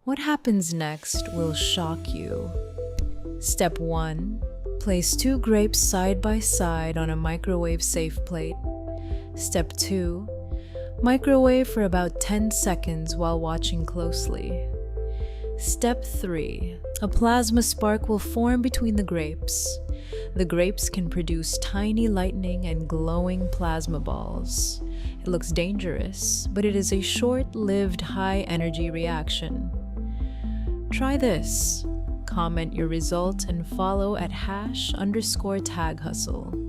What happens next will shock you. Step 1. Place 2 grapes side by side on a microwave safe plate. Step 2. Microwave for about 10 seconds while watching closely. Step 3. A plasma spark will form between the grapes. The grapes can produce tiny lightning and glowing plasma balls. It looks dangerous, but it is a short-lived high-energy reaction. Try this. Comment your results and follow at #taghustle.